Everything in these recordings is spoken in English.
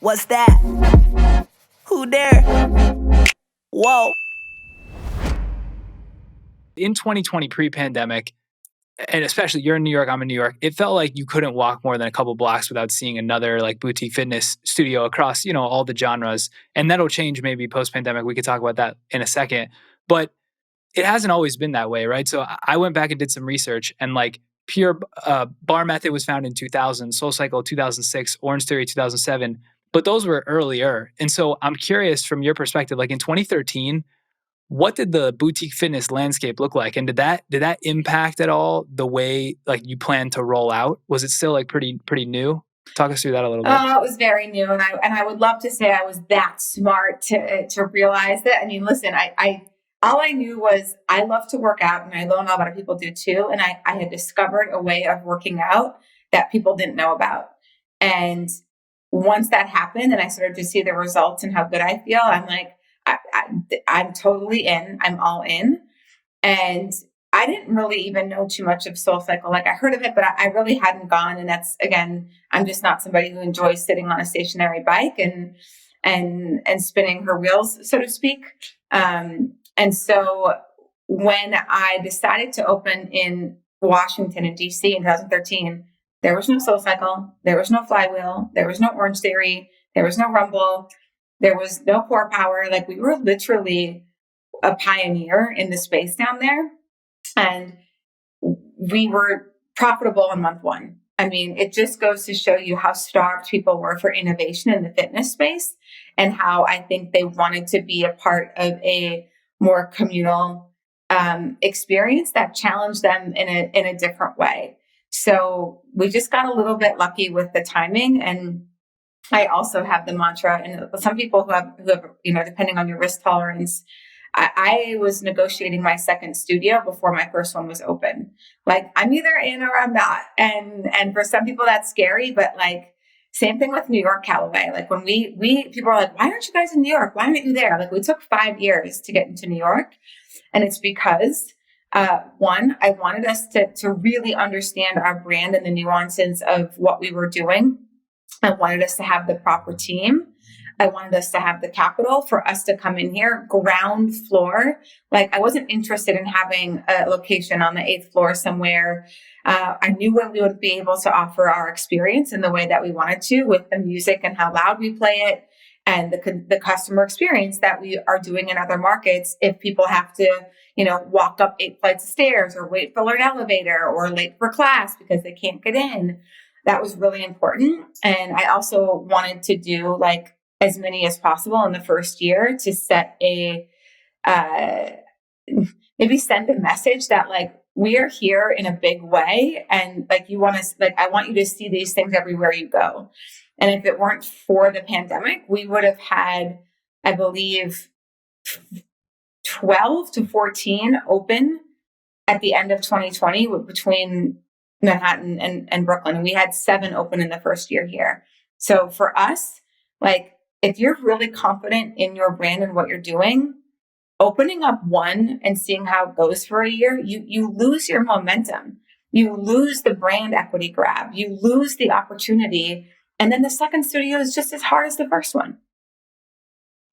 What's that? Who there? Whoa. In 2020, pre-pandemic, and especially you're in New York, I'm in New York, it felt like you couldn't walk more than a couple blocks without seeing another like boutique fitness studio across, all the genres. And that'll change maybe post-pandemic. We could talk about that in a second. But it hasn't always been that way, right? So I went back and did some research, and like Pure Bar Method was founded in 2000, SoulCycle 2006, Orange Theory 2007, but those were earlier. And so I'm curious from your perspective, like in 2013, what did the boutique fitness landscape look like? And did that impact at all the way like you plan to roll out? Was it still like pretty new? Talk us through that a little bit. It was very new, and I would love to say I was that smart to realize that. I mean, listen, I all I knew was I love to work out, and I know a lot of people do too. And I had discovered a way of working out that people didn't know about. And once that happened, and I started to see the results and how good I feel, I'm like, I'm totally in. I'm all in. And I didn't really even know too much of SoulCycle. Like I heard of it, but I really hadn't gone. And that's, again, I'm just not somebody who enjoys sitting on a stationary bike and spinning her wheels, so to speak. And so when I decided to open in Washington and DC in 2013, there was no SoulCycle, there was no Flywheel, there was no Orange Theory, there was no Rumble, there was no Core Power. Like we were literally a pioneer in the space down there. And we were profitable in month one. I mean, it just goes to show you how starved people were for innovation in the fitness space and how I think they wanted to be a part of a more communal experience that challenged them in a different way. So we just got a little bit lucky with the timing. And I also have the mantra, and some people who have, depending on your risk tolerance, I was negotiating my second studio before my first one was open. Like I'm either in or I'm not. And for some people that's scary, but like same thing with New York, Kallaway. Like when we people are like, why aren't you guys in New York? Why aren't you there? Like we took 5 years to get into New York. And it's because one, I wanted us to really understand our brand and the nuances of what we were doing. I wanted us to have the proper team. I wanted us to have the capital for us to come in here, ground floor. Like I wasn't interested in having a location on the 8th floor somewhere. I knew when we would be able to offer our experience in the way that we wanted to with the music and how loud we play it and the customer experience that we are doing in other markets. If people have to, walk up 8 flights of stairs or wait for an elevator or late for class because they can't get in, that was really important. And I also wanted to do like as many as possible in the first year to set maybe send a message that like, we are here in a big way. And like, I want you to see these things everywhere you go. And if it weren't for the pandemic, we would have had, I believe, 12 to 14 open at the end of 2020 between Manhattan and Brooklyn. And we had 7 open in the first year here. So for us, like, if you're really confident in your brand and what you're doing, opening up one and seeing how it goes for a year, you lose your momentum. You lose the brand equity grab. You lose the opportunity. And then the second studio is just as hard as the first one.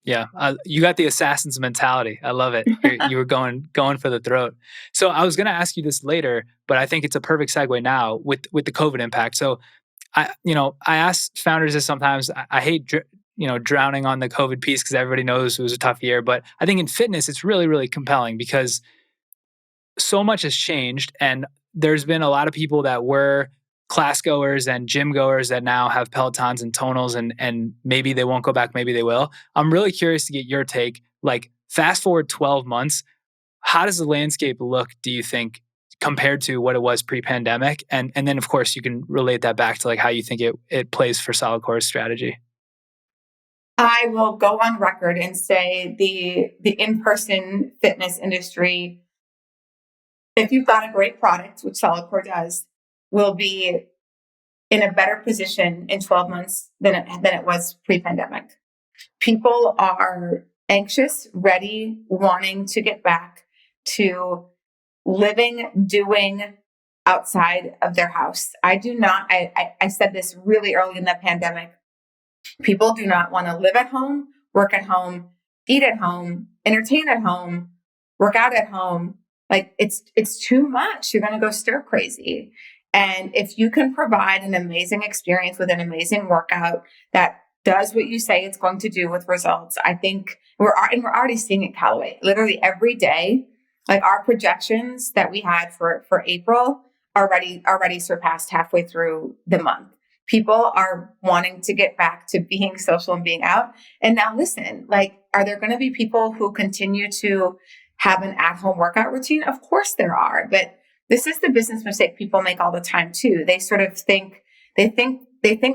Yeah, you got the assassin's mentality. I love it. You were going for the throat. So I was going to ask you this later, but I think it's a perfect segue now with the COVID impact. So I ask founders this sometimes. I hate drowning on the COVID piece because everybody knows it was a tough year. But I think in fitness, it's really, really compelling because so much has changed. And there's been a lot of people that were class goers and gym goers that now have Pelotons and tonals and maybe they won't go back, maybe they will. I'm really curious to get your take. Like fast forward 12 months, how does the landscape look, do you think, compared to what it was pre-pandemic? And then of course you can relate that back to like how you think it plays for solidcore's strategy. I will go on record and say the in-person fitness industry, if you've got a great product, which solidcore does, will be in a better position in 12 months than it was pre-pandemic. People are anxious, ready, wanting to get back to living, doing outside of their house. I said this really early in the pandemic. People do not want to live at home, work at home, eat at home, entertain at home, work out at home. Like it's too much. You're going to go stir crazy. And if you can provide an amazing experience with an amazing workout that does what you say it's going to do with results, I think we're already seeing it, Kallaway. Literally every day, like our projections that we had for April already surpassed halfway through the month. People are wanting to get back to being social and being out. And now listen, like, are there going to be people who continue to have an at-home workout routine? Of course there are, but this is the business mistake people make all the time too. They sort of think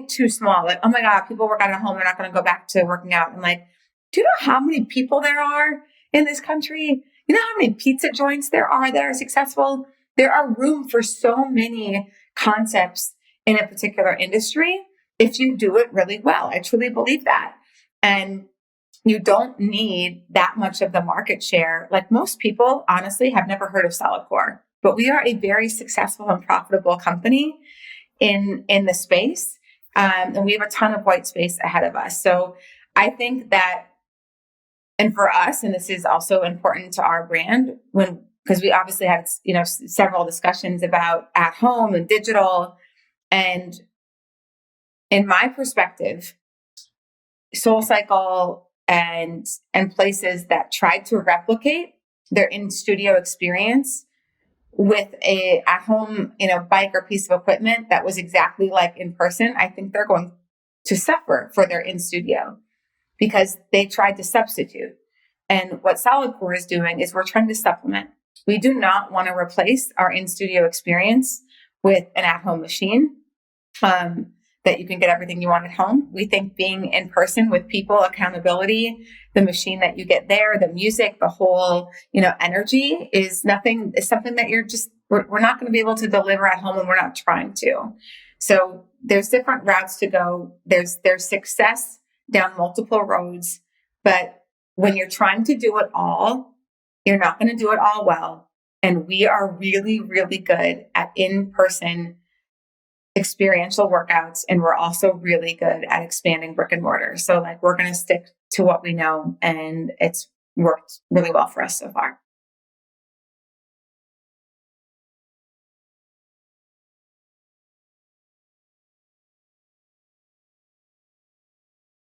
too small. Like, oh my God, people work out at home. They're not going to go back to working out. And like, do you know how many people there are in this country? You know how many pizza joints there are that are successful? There are room for so many concepts in a particular industry if you do it really well. I truly believe that. And you don't need that much of the market share. Like most people, honestly, have never heard of solidcore, but we are a very successful and profitable company in the space. And we have a ton of white space ahead of us. So I think that, and for us, and this is also important to our brand, because we obviously had, several discussions about at home and digital. And in my perspective, SoulCycle and places that tried to replicate their in-studio experience with a at-home, bike or piece of equipment that was exactly like in person, I think they're going to suffer for their in-studio because they tried to substitute. And what solidcore is doing is we're trying to supplement. We do not want to replace our in-studio experience with an at-home machine that you can get everything you want at home. We think being in person with people, accountability, the machine that you get there, the music, the whole, energy is something that we're not going to be able to deliver at home, and we're not trying to. So there's different routes to go. There's success down multiple roads, but when you're trying to do it all, you're not going to do it all well. And we are really, really good at in-person experiential workouts. And we're also really good at expanding brick and mortar. So like, we're going to stick to what we know, and it's worked really well for us so far.